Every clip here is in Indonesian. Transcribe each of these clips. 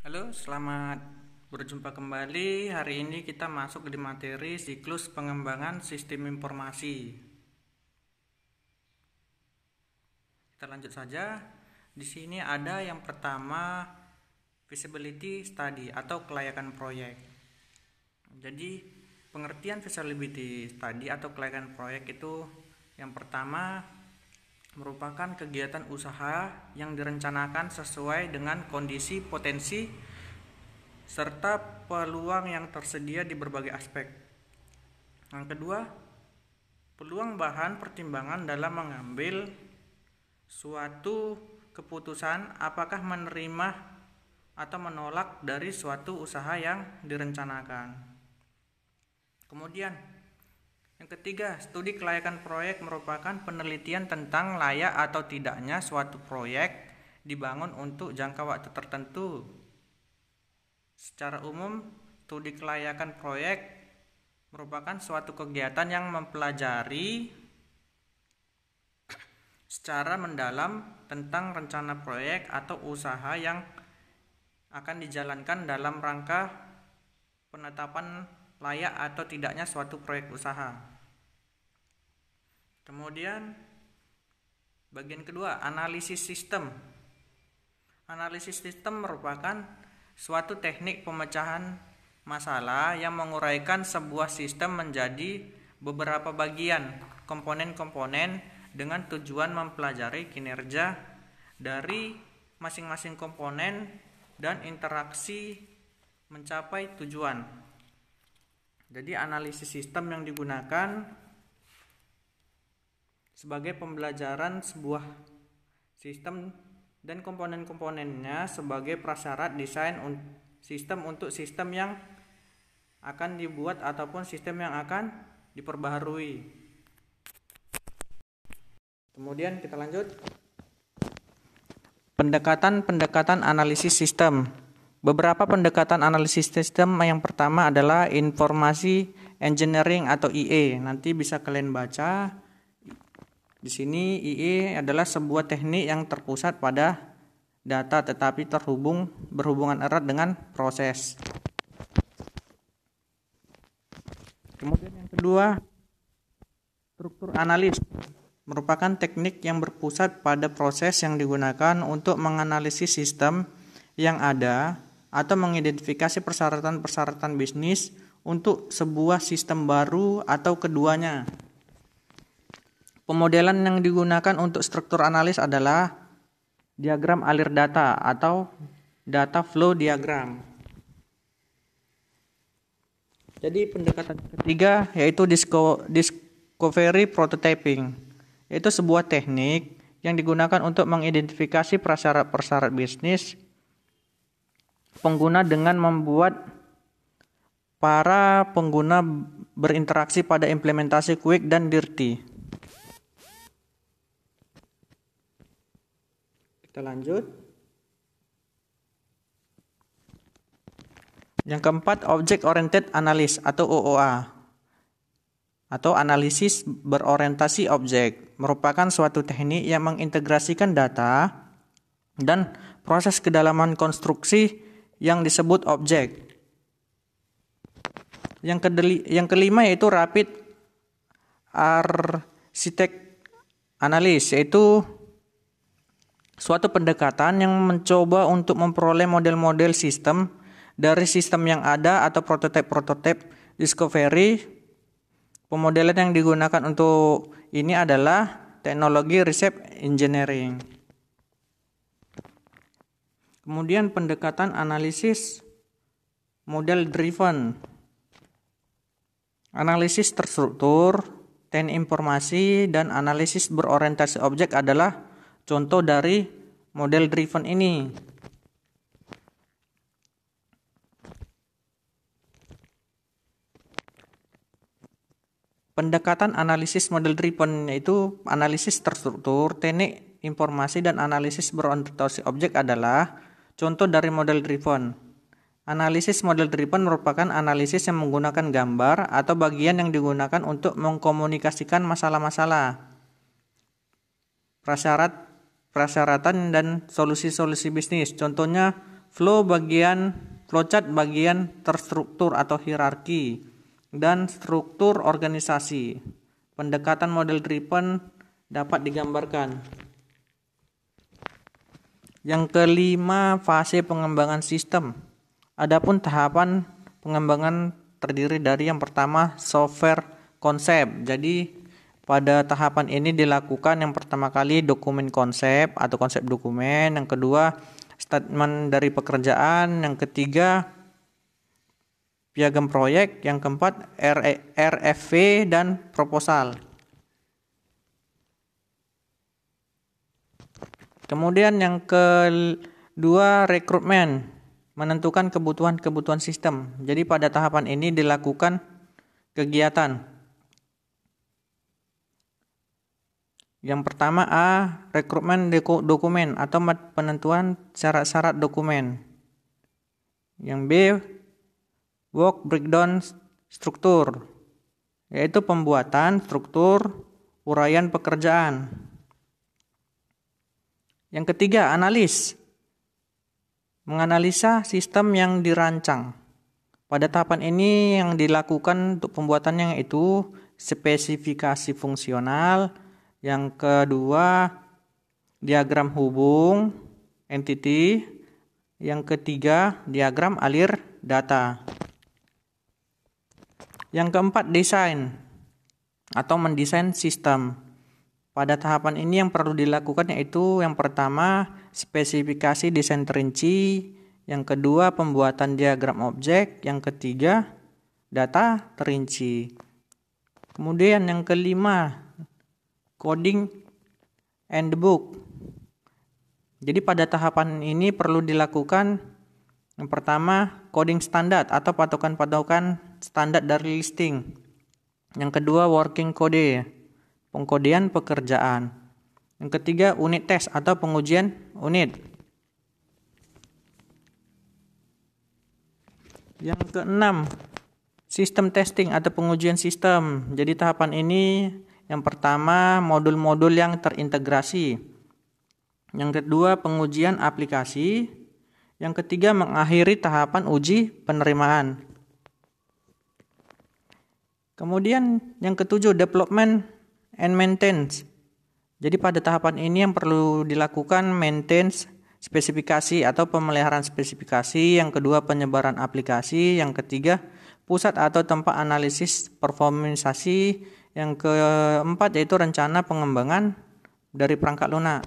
Halo, selamat berjumpa kembali. Hari ini kita masuk di materi siklus pengembangan sistem informasi. Kita lanjut saja. Di sini ada yang pertama feasibility study atau kelayakan proyek. Jadi, pengertian feasibility study atau kelayakan proyek itu yang pertama merupakan kegiatan usaha yang direncanakan sesuai dengan kondisi potensi serta peluang yang tersedia di berbagai aspek. Yang kedua, peluang bahan pertimbangan dalam mengambil suatu keputusan apakah menerima atau menolak dari suatu usaha yang direncanakan. Kemudian, yang ketiga, studi kelayakan proyek merupakan penelitian tentang layak atau tidaknya suatu proyek dibangun untuk jangka waktu tertentu. Secara umum, studi kelayakan proyek merupakan suatu kegiatan yang mempelajari secara mendalam tentang rencana proyek atau usaha yang akan dijalankan dalam rangka penetapan layak atau tidaknya suatu proyek usaha. Kemudian bagian kedua, analisis sistem. Analisis sistem merupakan suatu teknik pemecahan masalah yang menguraikan sebuah sistem menjadi beberapa bagian komponen-komponen dengan tujuan mempelajari kinerja dari masing-masing komponen dan interaksi mencapai tujuan. Jadi analisis sistem yang digunakan sebagai pembelajaran sebuah sistem dan komponen-komponennya sebagai prasyarat desain sistem untuk sistem yang akan dibuat ataupun sistem yang akan diperbaharui. Kemudian kita lanjut. Pendekatan analisis sistem. Beberapa pendekatan analisis sistem yang pertama adalah informasi engineering atau IE. Nanti bisa kalian baca. Di sini IE adalah sebuah teknik yang terpusat pada data tetapi berhubungan erat dengan proses. Kemudian yang kedua, struktur analis merupakan teknik yang berpusat pada proses yang digunakan untuk menganalisis sistem yang ada atau mengidentifikasi persyaratan-persyaratan bisnis untuk sebuah sistem baru atau keduanya. Pemodelan yang digunakan untuk struktur analis adalah diagram alir data atau data flow diagram. Jadi pendekatan ketiga yaitu discovery prototyping, yaitu sebuah teknik yang digunakan untuk mengidentifikasi prasyarat-prasyarat bisnis pengguna dengan membuat para pengguna berinteraksi pada implementasi quick dan dirty. Kita lanjut. Yang keempat, Object Oriented Analysis atau OOA atau analisis berorientasi objek merupakan suatu teknik yang mengintegrasikan data dan proses kedalaman konstruksi yang disebut objek. Yang kelima yaitu Rapid Architect Analysis, yaitu suatu pendekatan yang mencoba untuk memperoleh model-model sistem dari sistem yang ada atau prototipe discovery. Pemodelan yang digunakan untuk ini adalah teknologi reverse engineering. Kemudian pendekatan analisis model driven. Analisis terstruktur, teknik informasi, dan analisis berorientasi objek adalah contoh dari model driven ini. Pendekatan analisis model driven yaitu analisis terstruktur, teknik informasi, dan analisis berorientasi objek adalah contoh dari model driven. Analisis model driven merupakan analisis yang menggunakan gambar atau bagian yang digunakan untuk mengkomunikasikan masalah-masalah, persyaratan dan solusi-solusi bisnis. Contohnya flowchart bagian terstruktur atau hierarki, dan struktur organisasi. Pendekatan model driven dapat digambarkan. Yang kelima, fase pengembangan sistem. Adapun tahapan pengembangan terdiri dari yang pertama software konsep. Jadi pada tahapan ini dilakukan yang pertama kali dokumen konsep atau konsep dokumen, yang kedua statement dari pekerjaan, yang ketiga piagam proyek, yang keempat RFP dan proposal. Kemudian yang kedua rekrutmen, menentukan kebutuhan sistem. Jadi pada tahapan ini dilakukan kegiatan. Yang pertama A, rekrutmen dokumen atau penentuan syarat-syarat dokumen. Yang B, work breakdown struktur, yaitu pembuatan struktur uraian pekerjaan. Yang ketiga, analis, menganalisa sistem yang dirancang. Pada tahapan ini yang dilakukan untuk pembuatannya yaitu spesifikasi fungsional. Yang kedua, diagram hubung entity. Yang ketiga, diagram alir data. Yang keempat, desain atau mendesain sistem. Pada tahapan ini yang perlu dilakukan yaitu yang pertama, spesifikasi desain terinci. Yang kedua, pembuatan diagram objek. Yang ketiga, data terinci. Kemudian yang kelima, coding and the book. Jadi pada tahapan ini perlu dilakukan yang pertama, coding standar atau patokan-patokan standar dari listing. Yang kedua, working code, pengkodean pekerjaan. Yang ketiga, unit test atau pengujian unit. Yang keenam, sistem testing atau pengujian sistem. Jadi tahapan ini yang pertama, modul-modul yang terintegrasi. Yang kedua, pengujian aplikasi. Yang ketiga, mengakhiri tahapan uji penerimaan. Kemudian yang ketujuh, development and maintenance. Jadi pada tahapan ini yang perlu dilakukan maintenance spesifikasi atau pemeliharaan spesifikasi. Yang kedua, penyebaran aplikasi. Yang ketiga, pusat atau tempat analisis performansasi. Yang keempat yaitu rencana pengembangan dari perangkat lunak.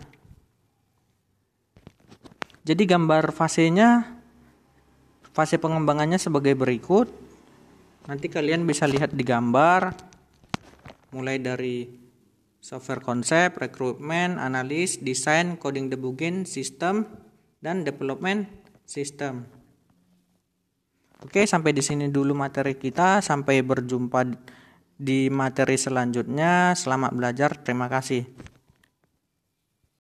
Jadi gambar fasenya, fase pengembangannya sebagai berikut. Nanti kalian bisa lihat di gambar, mulai dari software konsep, rekrutmen, analis, desain, coding debugging, sistem, dan development system. Oke, sampai di sini dulu materi kita. Sampai berjumpa di materi selanjutnya. Selamat belajar. Terima kasih.